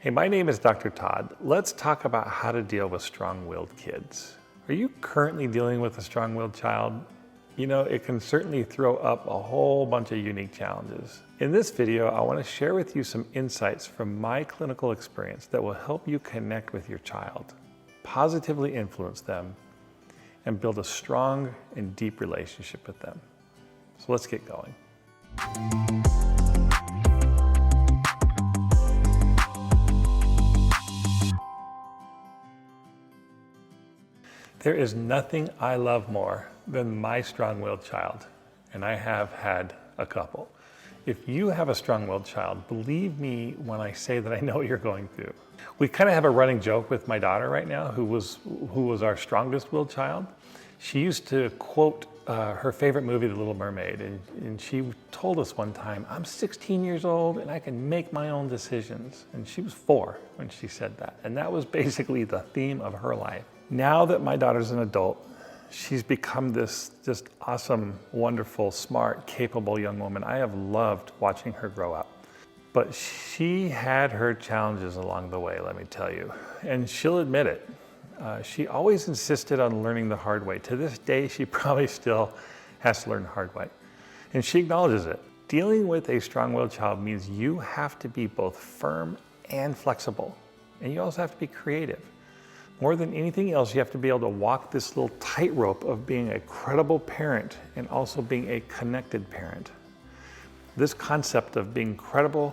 Hey, my name is Dr. Todd. Let's talk about how to deal with strong-willed kids. Are you currently dealing with a strong-willed child? You know, it can certainly throw up a whole bunch of unique challenges. In this video, I want to share with you some insights from my clinical experience that will help you connect with your child, positively influence them, and build a strong and deep relationship with them. So let's get going. There is nothing I love more than my strong-willed child, and I have had a couple. If you have a strong-willed child, believe me when I say that I know what you're going through. We kind of have a running joke with my daughter right now, who was our strongest-willed child. She used to quote her favorite movie, The Little Mermaid, and she told us one time, "I'm 16 years old and I can make my own decisions." And she was 4 when she said that, and that was basically the theme of her life. Now that my daughter's an adult, she's become this just awesome, wonderful, smart, capable young woman. I have loved watching her grow up. But she had her challenges along the way, let me tell you, and she'll admit it. She always insisted on learning the hard way. To this day, she probably still has to learn the hard way. And she acknowledges it. Dealing with a strong-willed child means you have to be both firm and flexible. And you also have to be creative. More than anything else, you have to be able to walk this little tightrope of being a credible parent and also being a connected parent. This concept of being credible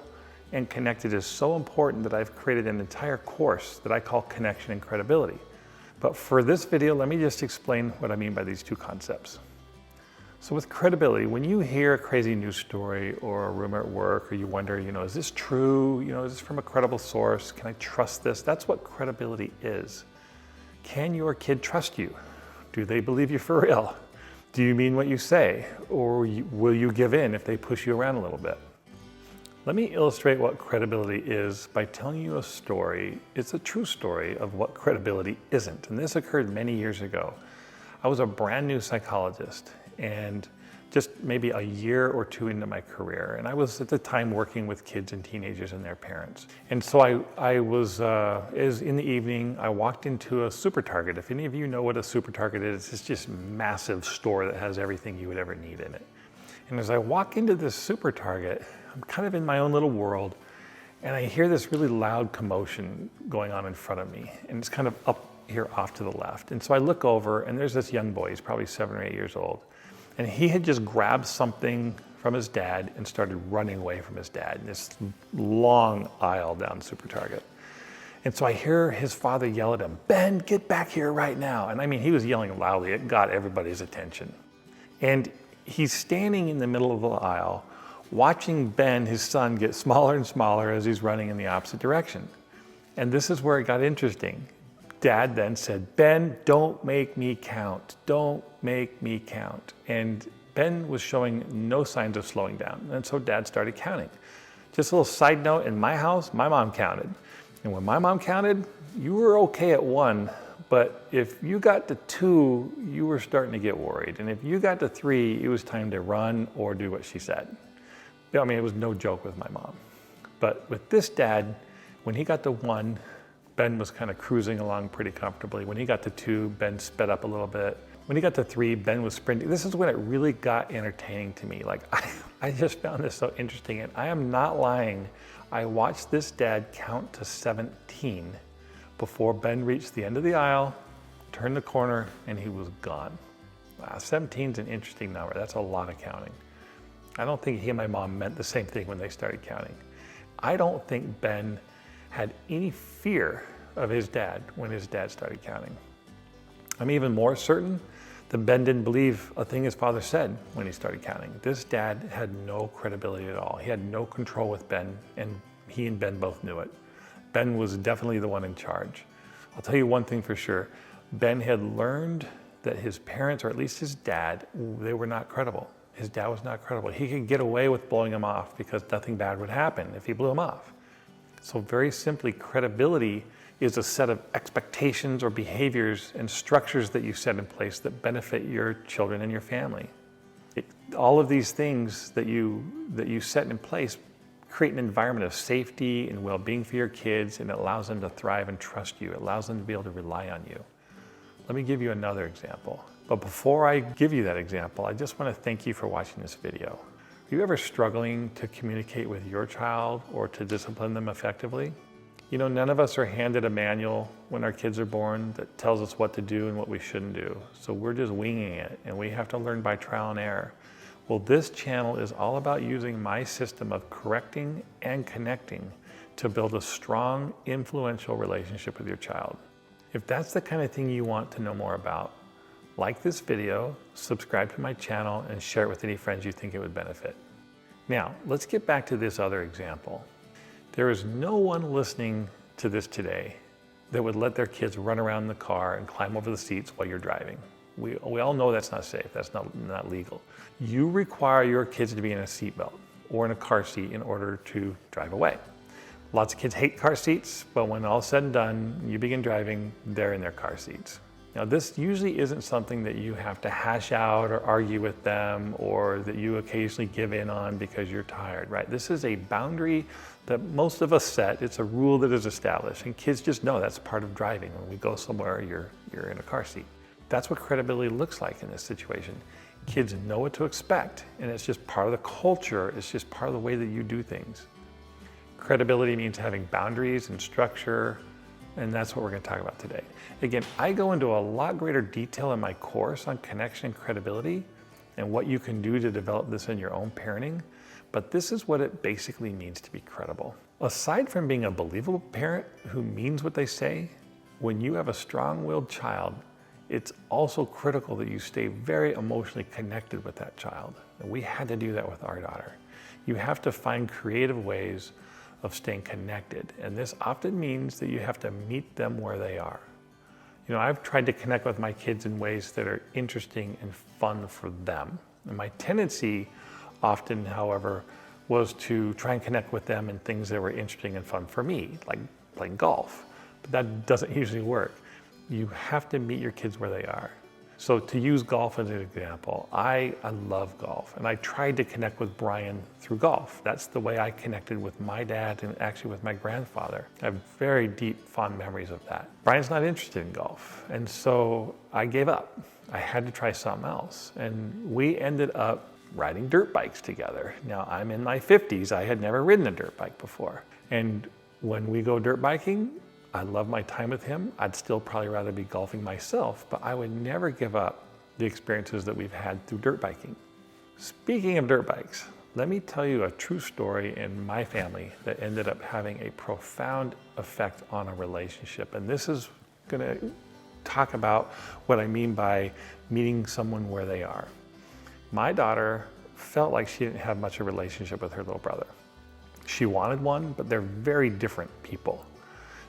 and connected is so important that I've created an entire course that I call Connection and Credibility. But for this video, let me just explain what I mean by these two concepts. So with credibility, when you hear a crazy news story or a rumor at work, or you wonder, is this true? Is this from a credible source? Can I trust this? That's what credibility is. Can your kid trust you? Do they believe you for real? Do you mean what you say? Or will you give in if they push you around a little bit? Let me illustrate what credibility is by telling you a story. It's a true story of what credibility isn't. And this occurred many years ago. I was a brand new psychologist and just maybe a year or 2 into my career. And I was at the time working with kids and teenagers and their parents. And so I was in the evening, I walked into a Super Target. If any of you know what a Super Target is, it's just a massive store that has everything you would ever need in it. And as I walk into this Super Target, I'm kind of in my own little world, and I hear this really loud commotion going on in front of me. And it's kind of up here off to the left. And so I look over, and there's this young boy, he's probably 7 or 8 years old. And he had just grabbed something from his dad and started running away from his dad in this long aisle down Super Target. And so I hear his father yell at him, "Ben, get back here right now." And I mean, he was yelling loudly. It got everybody's attention. And he's standing in the middle of the aisle, watching Ben, his son, get smaller and smaller as he's running in the opposite direction. And this is where it got interesting. Dad then said, "Ben, don't make me count. Don't make me count." And Ben was showing no signs of slowing down. And so Dad started counting. Just a little side note, in my house, my mom counted. And when my mom counted, you were okay at 1, but if you got to 2, you were starting to get worried. And if you got to 3, it was time to run or do what she said. I mean, it was no joke with my mom. But with this dad, when he got to 1, Ben was kind of cruising along pretty comfortably. When he got to 2, Ben sped up a little bit. When he got to 3, Ben was sprinting. This is when it really got entertaining to me. Like, I just found this so interesting, and I am not lying. I watched this dad count to 17 before Ben reached the end of the aisle, turned the corner, and he was gone. Wow, 17 is an interesting number. That's a lot of counting. I don't think he and my mom meant the same thing when they started counting. I don't think Ben had any fear of his dad when his dad started counting. I'm even more certain that Ben didn't believe a thing his father said when he started counting. This dad had no credibility at all. He had no control with Ben, and he and Ben both knew it. Ben was definitely the one in charge. I'll tell you one thing for sure. Ben had learned that his parents, or at least his dad, they were not credible. His dad was not credible. He could get away with blowing him off because nothing bad would happen if he blew him off. So very simply, credibility is a set of expectations or behaviors and structures that you set in place that benefit your children and your family. All of these things that you set in place create an environment of safety and well-being for your kids, and it allows them to thrive and trust you. It allows them to be able to rely on you. Let me give you another example. But before I give you that example, I just want to thank you for watching this video. Are you ever struggling to communicate with your child or to discipline them effectively? You know, none of us are handed a manual when our kids are born that tells us what to do and what we shouldn't do. So we're just winging it, and we have to learn by trial and error. Well, this channel is all about using my system of correcting and connecting to build a strong, influential relationship with your child. If that's the kind of thing you want to know more about, like this video, subscribe to my channel, and share it with any friends you think it would benefit. Now, let's get back to this other example. There is no one listening to this today that would let their kids run around the car and climb over the seats while you're driving. We all know that's not safe, that's not legal. You require your kids to be in a seatbelt or in a car seat in order to drive away. Lots of kids hate car seats, but when all said and done, you begin driving, they're in their car seats. Now, this usually isn't something that you have to hash out or argue with them, or that you occasionally give in on because you're tired, right? This is a boundary that most of us set. It's a rule that is established, and kids just know that's part of driving. When we go somewhere, you're in a car seat. That's what credibility looks like in this situation. Kids know what to expect, and it's just part of the culture. It's just part of the way that you do things. Credibility means having boundaries and structure, and that's what we're going to talk about today. Again, I go into a lot greater detail in my course on connection and credibility and what you can do to develop this in your own parenting, but this is what it basically means to be credible. Aside from being a believable parent who means what they say, when you have a strong-willed child, it's also critical that you stay very emotionally connected with that child. And we had to do that with our daughter. You have to find creative ways of staying connected. And this often means that you have to meet them where they are. You know, I've tried to connect with my kids in ways that are interesting and fun for them. And my tendency often, however, was to try and connect with them in things that were interesting and fun for me, like playing golf. But that doesn't usually work. You have to meet your kids where they are. So to use golf as an example, I love golf, and I tried to connect with Brian through golf. That's the way I connected with my dad and actually with my grandfather. I have very deep, fond memories of that. Brian's not interested in golf, and so I gave up. I had to try something else, and we ended up riding dirt bikes together. Now, I'm in my 50s. I had never ridden a dirt bike before, and when we go dirt biking, I love my time with him. I'd still probably rather be golfing myself, but I would never give up the experiences that we've had through dirt biking. Speaking of dirt bikes, let me tell you a true story in my family that ended up having a profound effect on a relationship. And this is gonna talk about what I mean by meeting someone where they are. My daughter felt like she didn't have much of a relationship with her little brother. She wanted one, but they're very different people.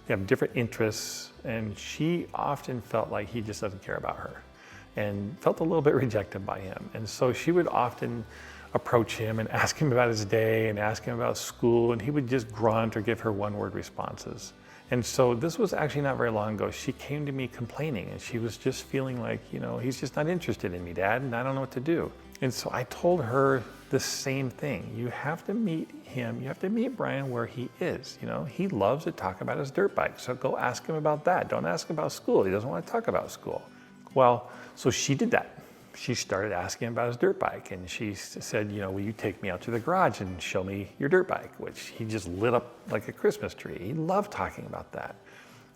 They have different interests, and she often felt like he just doesn't care about her and felt a little bit rejected by him. And so she would often approach him and ask him about his day and ask him about school, and he would just grunt or give her one-word responses. And so this was actually not very long ago. She came to me complaining, and she was just feeling like, you know, he's just not interested in me, Dad, and I don't know what to do. And so I told her the same thing. You have to meet him. You have to meet Brian where he is. You know, he loves to talk about his dirt bike. So go ask him about that. Don't ask him about school. He doesn't want to talk about school. Well, so she did that. She started asking him about his dirt bike, and she said, you know, will you take me out to the garage and show me your dirt bike? Which he just lit up like a Christmas tree. He loved talking about that.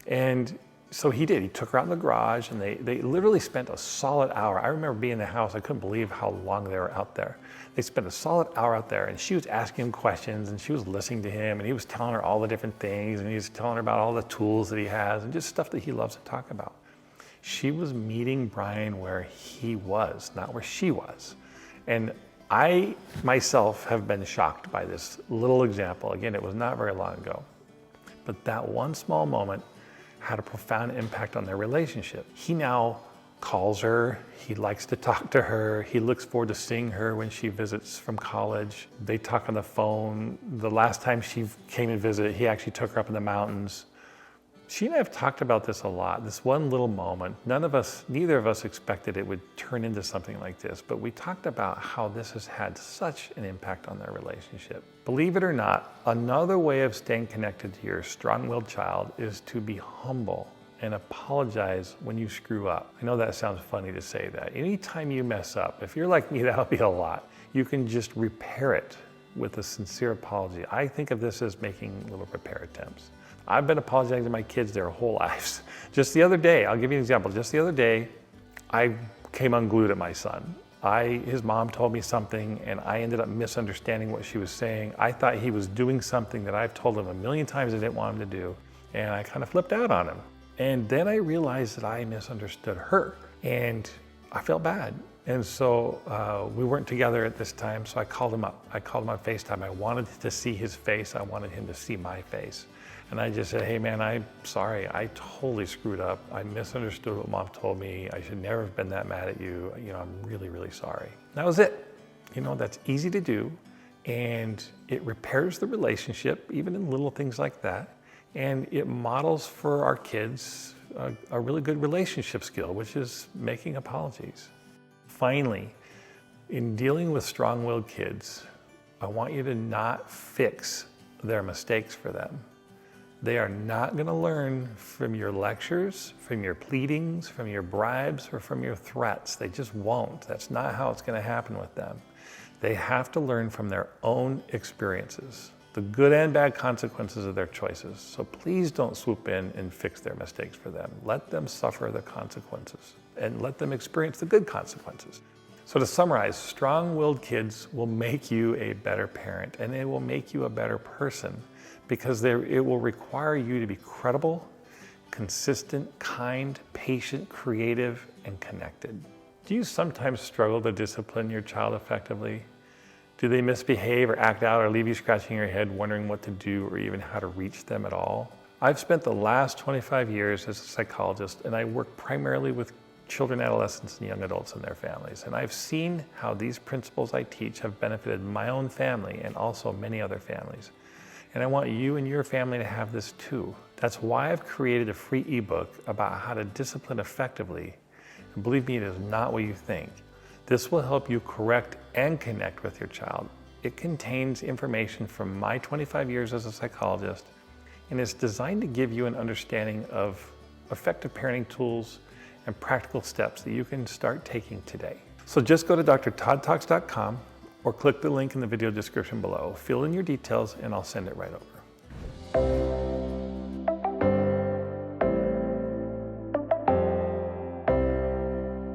And so he did. He took her out in the garage, and they literally spent a solid hour. I remember being in the house. I couldn't believe how long they were out there. They spent a solid hour out there, and she was asking him questions, and she was listening to him, and he was telling her all the different things, and he was telling her about all the tools that he has and just stuff that he loves to talk about. She was meeting Brian where he was, not where she was. And I myself have been shocked by this little example. Again, it was not very long ago. But that one small moment had a profound impact on their relationship. He now calls her, he likes to talk to her, he looks forward to seeing her when she visits from college. They talk on the phone. The last time she came and visited, he actually took her up in the mountains. She and I have talked about this a lot, this one little moment. Neither of us expected it would turn into something like this, but we talked about how this has had such an impact on their relationship. Believe it or not, another way of staying connected to your strong-willed child is to be humble and apologize when you screw up. I know that sounds funny to say that. Anytime you mess up, if you're like me, that'll be a lot. You can just repair it with a sincere apology. I think of this as making little repair attempts. I've been apologizing to my kids their whole lives. Just the other day, I'll give you an example. Just the other day, I came unglued at my son. His mom told me something and I ended up misunderstanding what she was saying. I thought he was doing something that I've told him a million times I didn't want him to do. And I kind of flipped out on him. And then I realized that I misunderstood her and I felt bad. And so we weren't together at this time, so I called him up. I called him on FaceTime. I wanted to see his face. I wanted him to see my face. And I just said, hey man, I'm sorry. I totally screwed up. I misunderstood what mom told me. I should never have been that mad at you. I'm really, really sorry. That was it. That's easy to do. And it repairs the relationship, even in little things like that. And it models for our kids a really good relationship skill, which is making apologies. Finally, in dealing with strong-willed kids, I want you to not fix their mistakes for them. They are not going to learn from your lectures, from your pleadings, from your bribes, or from your threats. They just won't. That's not how it's going to happen with them. They have to learn from their own experiences, the good and bad consequences of their choices. So please don't swoop in and fix their mistakes for them. Let them suffer the consequences and let them experience the good consequences. So to summarize, strong-willed kids will make you a better parent and they will make you a better person because it will require you to be credible, consistent, kind, patient, creative, and connected. Do you sometimes struggle to discipline your child effectively? Do they misbehave or act out or leave you scratching your head wondering what to do or even how to reach them at all? I've spent the last 25 years as a psychologist and I work primarily with children, adolescents, and young adults and their families. And I've seen how these principles I teach have benefited my own family and also many other families. And I want you and your family to have this too. That's why I've created a free ebook about how to discipline effectively. And believe me, it is not what you think. This will help you correct and connect with your child. It contains information from my 25 years as a psychologist, and it's designed to give you an understanding of effective parenting tools and practical steps that you can start taking today. So just go to drtoddtalks.com or click the link in the video description below. Fill in your details and I'll send it right over.